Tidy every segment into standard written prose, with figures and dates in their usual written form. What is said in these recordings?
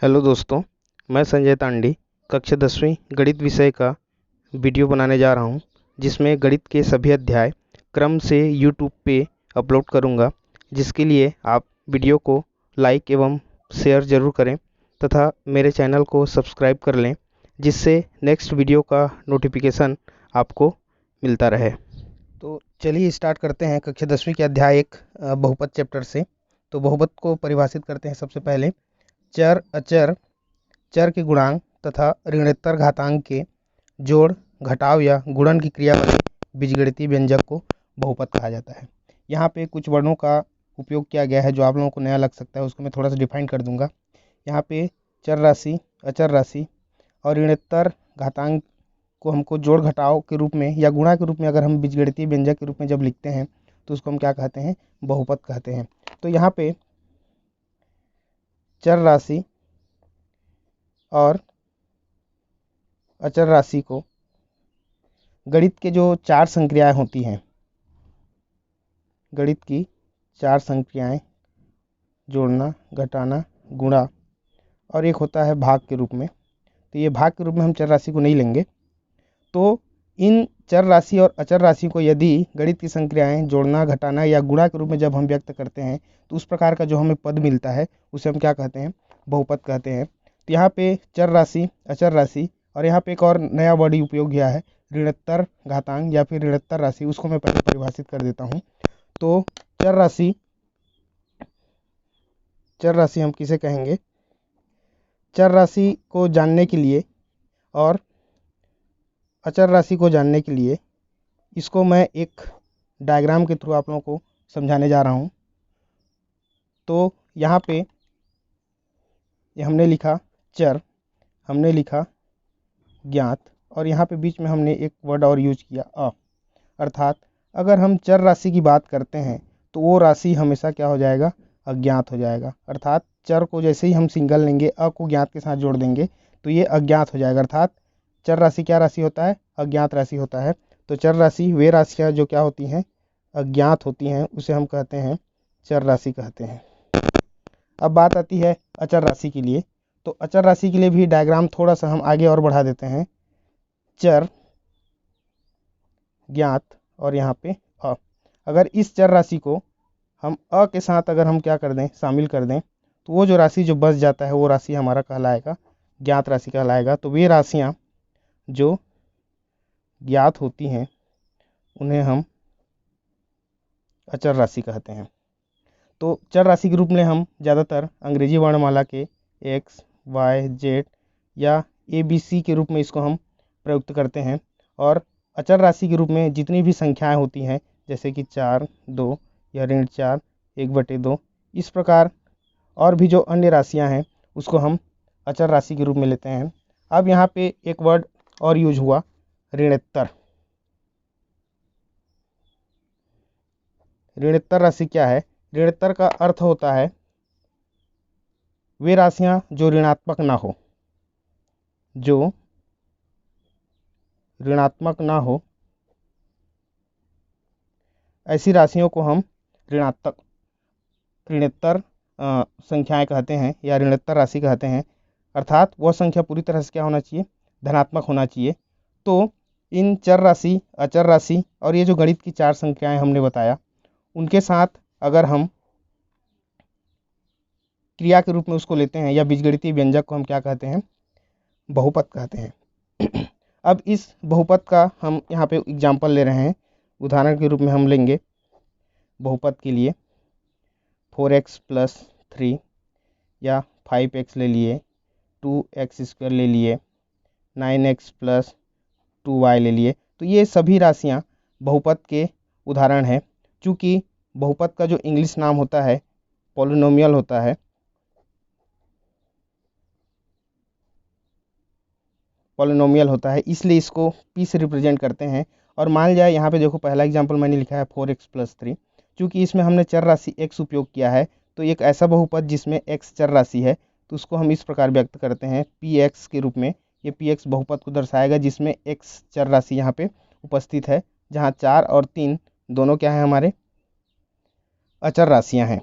Hello दोस्तों, मैं संजय तांडी कक्षा 10वीं गणित विषय का वीडियो बनाने जा रहा हूं, जिसमें गणित के सभी अध्याय क्रम से यूट्यूब पे अपलोड करूंगा। जिसके लिए आप वीडियो को लाइक एवं शेयर ज़रूर करें तथा मेरे चैनल को सब्सक्राइब कर लें, जिससे नेक्स्ट वीडियो का नोटिफिकेशन आपको मिलता रहे। तो चलिए स्टार्ट करते हैं कक्षा 10वीं के अध्याय एक बहुपद चैप्टर से। तो बहुपद को परिभाषित करते हैं। सबसे पहले चर अचर चर के गुणांक तथा ऋणोत्तर घातांक के जोड़ घटाव या गुणन की क्रिया वाले बीजगणितीय व्यंजक को बहुपद कहा जाता है। यहाँ पे कुछ वर्णों का उपयोग किया गया है जो आप लोगों को नया लग सकता है, उसको मैं थोड़ा सा डिफाइन कर दूंगा। यहाँ पे चर राशि, अचर राशि और ऋणोत्तर घातांक को हमको जोड़ घटाव के रूप में या गुणा के रूप में अगर हम बीजगणितीय व्यंजक के रूप में जब लिखते हैं तो उसको हम क्या कहते हैं? बहुपद कहते हैं। तो यहाँ पे चर राशि और अचर राशि को गणित के जो 4 संक्रियाएं होती हैं, गणित की 4 संक्रियाएं जोड़ना, घटाना, गुणा और एक होता है भाग के रूप में। तो ये भाग के रूप में हम चर राशि को नहीं लेंगे। तो इन चर राशि और अचर राशि को यदि गणित की संक्रियाएं जोड़ना, घटाना या गुणा के रूप में जब हम व्यक्त करते हैं तो उस प्रकार का जो हमें पद मिलता है उसे हम क्या कहते हैं? बहुपद कहते हैं। तो यहाँ पे चर राशि, अचर राशि और यहाँ पे एक और नया वर्ड उपयोग किया है, ऋणोत्तर घातांक या फिर ऋणोत्तर राशि। उसको मैं पहले परिभाषित कर देता हूँ। तो चर राशि हम किसे कहेंगे? चर राशि को जानने के लिए और अचर राशि को जानने के लिए इसको मैं एक डायग्राम के थ्रू आप लोगों को समझाने जा रहा हूँ। तो यहाँ पे ये हमने लिखा चर, हमने लिखा ज्ञात और यहाँ पे बीच में हमने एक वर्ड और यूज किया अर्थात अगर हम चर राशि की बात करते हैं तो वो राशि हमेशा क्या हो जाएगा? अज्ञात हो जाएगा। अर्थात चर को जैसे ही हम सिंगल लेंगे, को ज्ञात के साथ जोड़ देंगे तो ये अज्ञात हो जाएगा। अर्थात चर राशि क्या राशि होता है? अज्ञात राशि होता है। तो चर राशि वे राशियाँ जो क्या होती हैं? अज्ञात होती हैं, उसे हम कहते हैं चर राशि कहते हैं। अब बात आती है अचर राशि के लिए। तो अचर राशि के लिए भी डायग्राम थोड़ा सा हम आगे और बढ़ा देते हैं। चर, ज्ञात और यहाँ पे अगर इस चर राशि को हम के साथ अगर हम क्या कर दें? शामिल कर दें तो वो जो राशि जो बच जाता है वो राशि हमारा कहलाएगा ज्ञात राशि कहलाएगा। तो वे राशियाँ जो ज्ञात होती हैं उन्हें हम अचर राशि कहते हैं। तो चर राशि के रूप में हम ज़्यादातर अंग्रेजी वर्णमाला के एक्स, वाई, जेड या ABC के रूप में इसको हम प्रयुक्त करते हैं। और अचर राशि के रूप में जितनी भी संख्याएं होती हैं जैसे कि 4, 2 या ऋण 4, 1/2 इस प्रकार और भी जो अन्य राशियां हैं उसको हम अचर राशि के रूप में लेते हैं। अब यहाँ पे एक वर्ड और यूज हुआ, ऋणोत्तर। ऋणोत्तर राशि क्या है? ऋणोत्तर का अर्थ होता है वे राशियां जो ऋणात्मक ना हो, जो ऋणात्मक ना हो ऐसी राशियों को हम ऋणोत्तर संख्याएं कहते हैं या ऋणोत्तर राशि कहते हैं। अर्थात वह संख्या पूरी तरह से क्या होना चाहिए? धनात्मक होना चाहिए। तो इन चर राशि, अचर राशि और ये जो गणित की 4 संख्याएं हमने बताया उनके साथ अगर हम क्रिया के रूप में उसको लेते हैं या बीजगणितीय व्यंजक को हम क्या कहते हैं? बहुपद कहते हैं। अब इस बहुपद का हम यहाँ पे एग्जाम्पल ले रहे हैं। उदाहरण के रूप में हम लेंगे बहुपद के लिए 4x + 3 या 5x ले लिए, 2x² ले लिए, 9x + 2y ले लिए। तो ये सभी राशियाँ बहुपद के उदाहरण हैं। चूँकि बहुपद का जो इंग्लिश नाम होता है पॉलिनोमियल होता है, इसलिए इसको p से रिप्रेजेंट करते हैं। और मान जाए यहाँ पे देखो पहला एग्जांपल मैंने लिखा है 4x + 3। चूँकि इसमें हमने चर राशि x उपयोग किया है तो एक ऐसा बहुपद जिसमें x चर राशि है तो उसको हम इस प्रकार व्यक्त करते हैं px के रूप में। ये px बहुपद को दर्शाएगा जिसमें x चर राशि यहाँ पे उपस्थित है, जहाँ 4 और 3 दोनों क्या है? हमारे अचर राशियाँ हैं।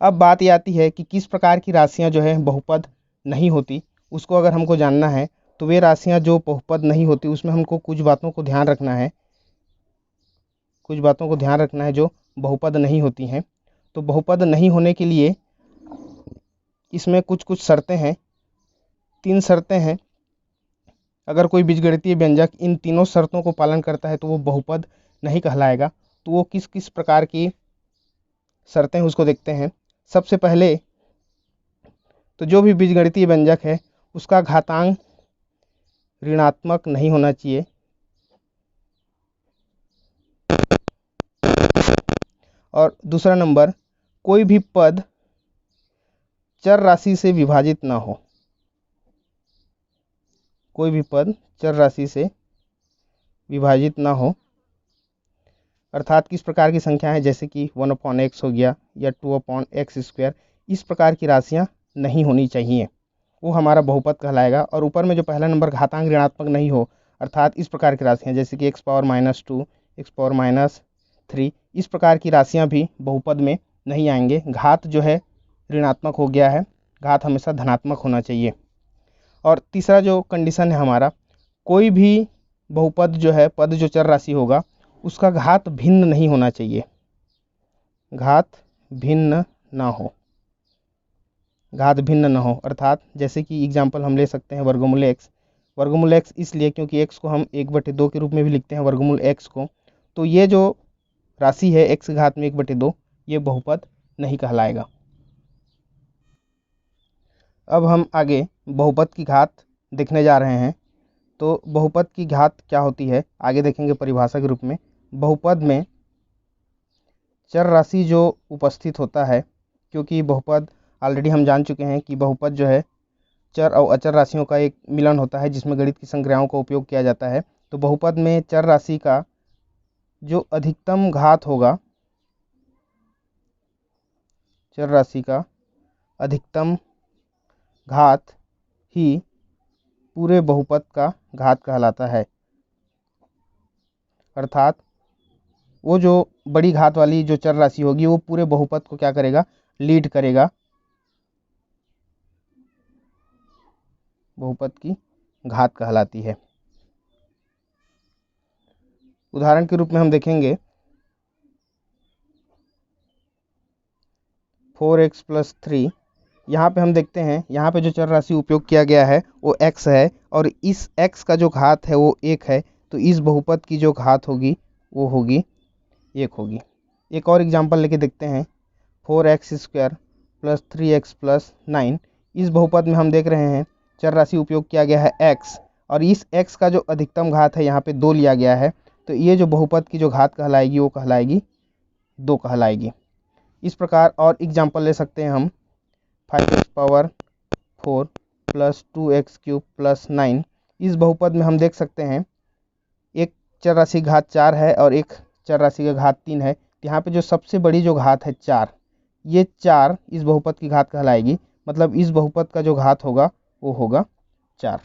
अब बात ये आती है कि किस प्रकार की राशियां जो है बहुपद नहीं होती, उसको अगर हमको जानना है तो वे राशियां जो बहुपद नहीं होती उसमें हमको कुछ बातों को ध्यान रखना है, जो बहुपद नहीं होती हैं। तो बहुपद नहीं होने के लिए इसमें कुछ कुछ शर्तें हैं, 3 शर्तें हैं। अगर कोई बीजगणितीय व्यंजक इन तीनों शर्तों को पालन करता है तो वो बहुपद नहीं कहलाएगा। तो वो किस किस प्रकार की शर्तें हैं उसको देखते हैं। सबसे पहले तो जो भी बीजगणितीय व्यंजक है उसका घातांक ऋणात्मक नहीं होना चाहिए। और दूसरा नंबर, कोई भी पद चर राशि से विभाजित ना हो। कोई भी पद चर राशि से विभाजित ना हो, अर्थात किस प्रकार की संख्या है, जैसे कि 1/x हो गया या 2/x², इस प्रकार की राशियां नहीं होनी चाहिए, वो हमारा बहुपद कहलाएगा। और ऊपर में जो पहला नंबर घातांक ऋणात्मक नहीं हो, अर्थात इस प्रकार की राशियां जैसे कि x⁻², x⁻3, इस प्रकार की राशियां भी बहुपद में नहीं आएंगे। घात जो है ऋणात्मक हो गया है, घात हमेशा धनात्मक होना चाहिए। और तीसरा जो कंडीशन है हमारा, कोई भी बहुपद जो है, पद जो चर राशि होगा उसका घात भिन्न नहीं होना चाहिए, घात भिन्न ना हो, घात भिन्न न हो। अर्थात जैसे कि एग्जाम्पल हम ले सकते हैं वर्गमूल x। वर्गमूल x इसलिए क्योंकि x को हम 1/2 के रूप में भी लिखते हैं, वर्गमूल x को। तो ये जो राशि है x घात में 1/2, ये बहुपद नहीं कहलाएगा। अब हम आगे बहुपद की घात देखने जा रहे हैं। तो बहुपद की घात क्या होती है आगे देखेंगे परिभाषा के रूप में। बहुपद में चर राशि जो उपस्थित होता है, क्योंकि बहुपद ऑलरेडी हम जान चुके हैं कि बहुपद जो है चर और अचर राशियों का एक मिलन होता है जिसमें गणित की संज्ञाओं का उपयोग किया जाता है। तो बहुपद में चर राशि का जो अधिकतम घात होगा, चर राशि का अधिकतम घात ही पूरे बहुपद का घात कहलाता है। अर्थात वो जो बड़ी घात वाली जो चर राशि होगी वो पूरे बहुपद को क्या करेगा, लीड करेगा, बहुपद की घात कहलाती है। उदाहरण के रूप में हम देखेंगे 4x+3। यहाँ पे हम देखते हैं, यहाँ पे जो चर राशि उपयोग किया गया है वो x है और इस x का जो घात है वो 1 है। तो इस बहुपद की जो घात होगी वो होगी 1 होगी। एक और एग्जांपल लेके देखते हैं 4x² + 3x + 9। इस बहुपद में हम देख रहे हैं चर राशि उपयोग किया गया है x और इस x का जो अधिकतम घात है यहाँ पे 2 लिया गया है। तो ये जो बहुपद की जो घात कहलाएगी वो कहलाएगी 2 कहलाएगी। इस प्रकार और एग्जांपल ले सकते हैं हम 5x⁴ + 2x³ + 9। इस बहुपद में हम देख सकते हैं एक चर राशि घात 4 है और एक चर राशि का घात 3 है। यहाँ पे जो सबसे बड़ी जो घात है 4, ये 4 इस बहुपद की घात कहलाएगी। मतलब इस बहुपद का जो घात होगा वो होगा 4।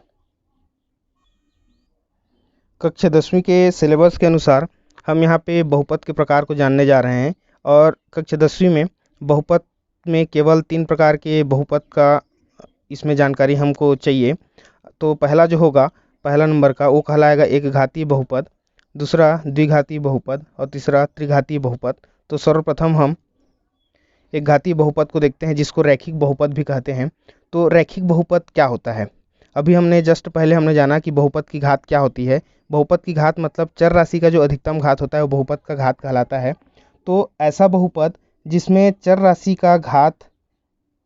कक्षा 10वीं के सिलेबस के अनुसार हम यहाँ पे बहुपद के प्रकार को जानने जा रहे हैं और कक्षा 10वीं में बहुपद में केवल 3 प्रकार के बहुपद का इसमें जानकारी हमको चाहिए। तो पहला जो होगा, पहला नंबर का, वो कहलाएगा एक घातीय बहुपद, दूसरा द्विघातीय बहुपद और तीसरा त्रिघातीय बहुपद। तो सर्वप्रथम हम एक घातीय बहुपद को देखते हैं जिसको रैखिक बहुपद भी कहते हैं। तो रैखिक बहुपद क्या होता है, अभी हमने जस्ट पहले हमने जाना कि बहुपद की घात क्या होती है। बहुपद की घात मतलब चर राशि का जो अधिकतम घात होता है वो बहुपद का घात कहलाता है। तो ऐसा बहुपद जिसमें चर राशि का घात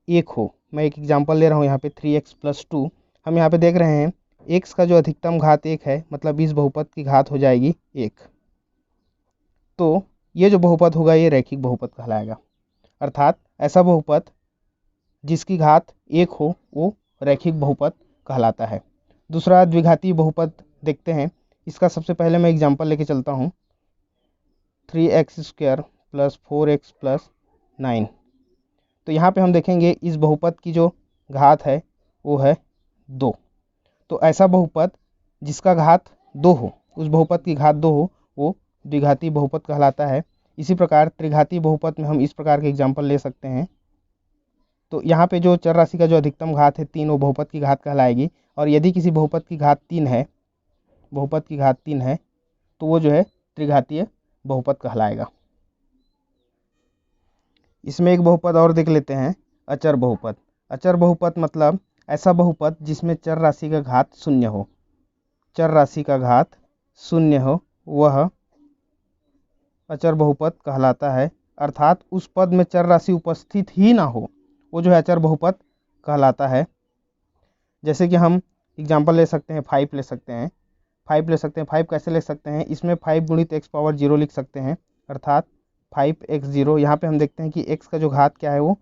1 हो। मैं एक एग्जांपल ले रहा हूँ यहाँ पे 3x + 2। हम यहाँ पे देख रहे हैं x का जो अधिकतम घात 1 है, मतलब इस बहुपद की घात हो जाएगी 1। तो ये जो बहुपद होगा ये रैखिक बहुपद कहलाएगा। अर्थात ऐसा बहुपद जिसकी घात 1 हो वो रैखिक बहुपद कहलाता है। दूसरा द्विघातीय बहुपद देखते हैं। इसका सबसे पहले मैं एग्जांपल लेके चलता हूँ 3x² + 4x + 9। तो यहाँ पे हम देखेंगे इस बहुपद की जो घात है वो है 2। तो ऐसा बहुपद जिसका घात 2 हो, उस बहुपद की घात 2 हो, वो द्विघातीय बहुपद कहलाता है। इसी प्रकार त्रिघातीय बहुपद में हम इस प्रकार के एग्जांपल ले सकते हैं तो यहाँ पे जो चर राशि का जो अधिकतम घात है 3 वो बहुपद की घात कहलाएगी। और यदि किसी बहुपद की घात 3 है, बहुपद की घात 3 है, तो वो जो है त्रिघातीय बहुपद कहलाएगा। इसमें एक बहुपद और देख लेते हैं, अचर बहुपद। अचर बहुपद मतलब ऐसा बहुपद जिसमें चर राशि का घात शून्य हो, चर राशि का घात शून्य हो, वह अचर बहुपद कहलाता है। अर्थात उस पद में चर राशि उपस्थित ही ना हो, वो जो है अचर बहुपद कहलाता है। जैसे कि हम एग्जाम्पल ले सकते हैं, 5 ले सकते हैं, 5 ले सकते हैं। 5 कैसे ले सकते हैं, इसमें 5 गुणित x पावर 0 लिख सकते हैं, अर्थात 5x0। यहाँ पे हम देखते हैं कि x का जो घात क्या है वो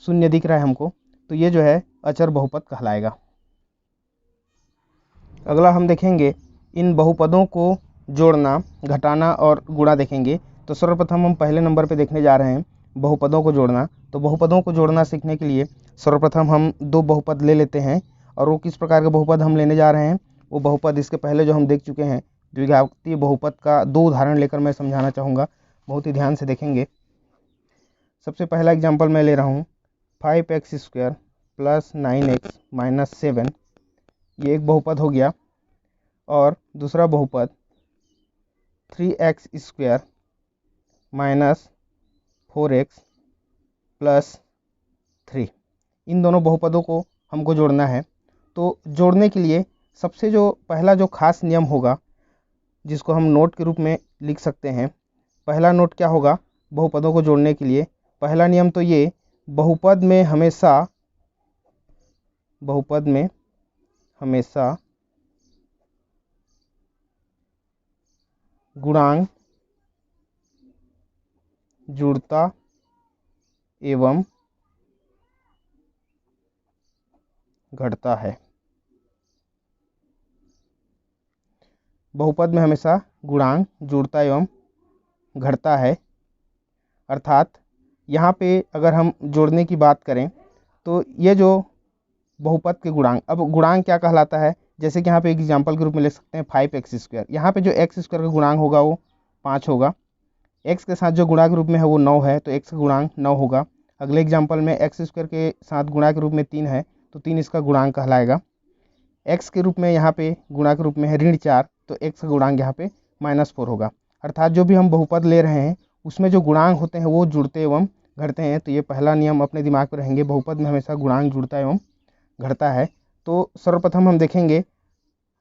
शून्य दिख रहा है हमको, तो ये जो है अचर बहुपद कहलाएगा। अगला हम देखेंगे इन बहुपदों को जोड़ना, घटाना और गुणा देखेंगे। तो सर्वप्रथम हम पहले नंबर पे देखने जा रहे हैं बहुपदों को जोड़ना। तो बहुपदों को जोड़ना सीखने के लिए सर्वप्रथम हम दो बहुपद ले लेते हैं। और वो किस प्रकार के बहुपद हम लेने जा रहे हैं, वो बहुपद इसके पहले जो हम देख चुके हैं, द्विघातीय बहुपद का दो उदाहरण लेकर मैं समझाना चाहूँगा, बहुत ही ध्यान से देखेंगे। सबसे पहला एग्जाम्पल मैं ले रहा हूँ 5x² प्लस 9x माइनस 7, ये एक बहुपद हो गया। और दूसरा बहुपद 3x² माइनस 4x प्लस 3, इन दोनों बहुपदों को हमको जोड़ना है। तो जोड़ने के लिए सबसे जो पहला जो खास नियम होगा, जिसको हम नोट के रूप में लिख सकते हैं, पहला नोट क्या होगा बहुपदों को जोड़ने के लिए, पहला नियम तो ये, बहुपद में हमेशा गुणांक जुड़ता एवं घटता है। बहुपद में हमेशा गुणांक जुड़ता एवं घटता है। अर्थात यहाँ पे अगर हम जोड़ने की बात करें तो ये जो बहुपद के गुणांक, अब गुणांक क्या कहलाता है, जैसे कि यहाँ पे एक एग्जांपल के रूप में ले सकते हैं 5x²। यहाँ पे जो x² का गुणांक होगा वो 5 होगा, x के साथ जो गुणा के रूप में है वो 9 है, तो x का गुणांक 9 होगा। अगले एग्जाम्पल में x² के साथ गुणा के रूप में 3 है, तो 3 इसका गुणांक कहलाएगा। x के रूप में यहाँ पे गुणा के रूप में है ऋण 4, तो x का गुणांक यहाँ पे -4 होगा। अर्थात जो भी हम बहुपद ले रहे हैं उसमें जो गुणांक होते हैं वो जुड़ते एवं घटते हैं। तो ये पहला नियम अपने दिमाग में रहेंगे, बहुपद में हमेशा गुणांक जुड़ता एवं घटता है। तो सर्वप्रथम हम देखेंगे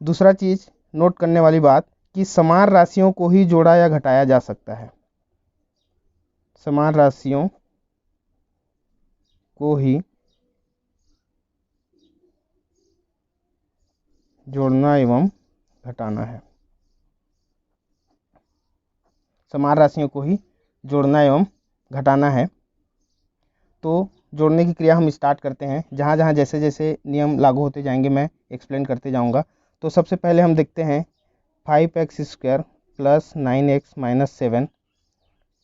दूसरा चीज़ नोट करने वाली बात, कि समान राशियों को ही जोड़ा या घटाया जा सकता है, समान राशियों को ही जोड़ना एवं घटाना है, समान राशियों को ही जोड़ना एवं घटाना है। तो जोड़ने की क्रिया हम स्टार्ट करते हैं, जहाँ जहाँ जैसे जैसे नियम लागू होते जाएंगे मैं एक्सप्लेन करते जाऊँगा। तो सबसे पहले हम देखते हैं 5x² plus 9x minus 7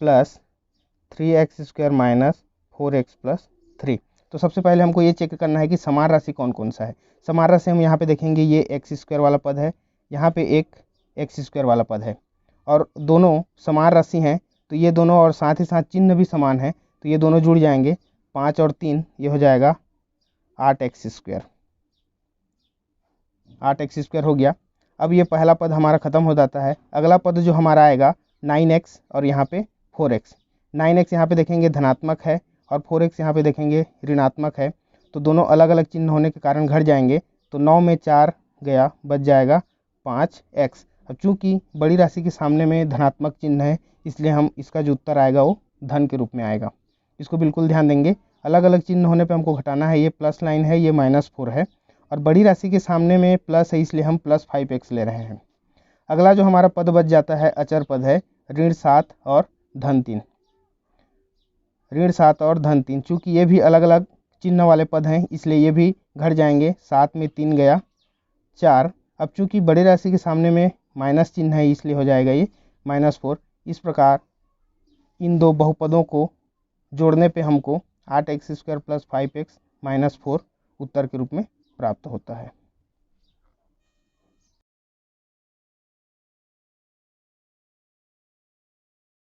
plus 3x² minus 4x plus 3। तो सबसे पहले हमको ये चेक करना है कि समान राशि कौन कौन सा है। समान राशि हम यहाँ पे देखेंगे, ये x² वाला पद है, यहाँ पे एक x² वाला पद है, और दोनों समान राशि हैं। तो ये दोनों, और साथ ही साथ चिन्ह भी समान है, तो ये दोनों जुड़ जाएंगे, 5 और 3 ये हो जाएगा 8x², 8x² हो गया। अब ये पहला पद हमारा ख़त्म हो जाता है। अगला पद जो हमारा आएगा 9x और यहाँ पे 4x। 9x यहाँ पे देखेंगे धनात्मक है और 4x यहाँ पे देखेंगे ऋणात्मक है, तो दोनों अलग अलग चिन्ह होने के कारण घट जाएंगे। तो 9 में 4 गया, बच जाएगा 5x। अब चूँकि बड़ी राशि के सामने में धनात्मक चिन्ह है, इसलिए हम इसका जो उत्तर आएगा वो धन के रूप में आएगा। इसको बिल्कुल ध्यान देंगे, अलग अलग चिन्ह होने पे हमको घटाना है। ये प्लस लाइन है, ये -4 है, और बड़ी राशि के सामने में प्लस है, इसलिए हम प्लस 5x ले रहे हैं। अगला जो हमारा पद बच जाता है अचर पद है ऋण 7 और धन 3, ऋण 7 और धन 3। चूँकि ये भी अलग अलग चिन्ह वाले पद हैं, इसलिए ये भी घट जाएंगे। 7 में 3 गया 4। अब चूँकि बड़ी राशि के सामने में माइनस चिन्ह है, इसलिए हो जाएगा ये -4। इस प्रकार इन दो बहुपदों को जोड़ने पे हमको 8x² प्लस 5x माइनस 4 उत्तर के रूप में प्राप्त होता है।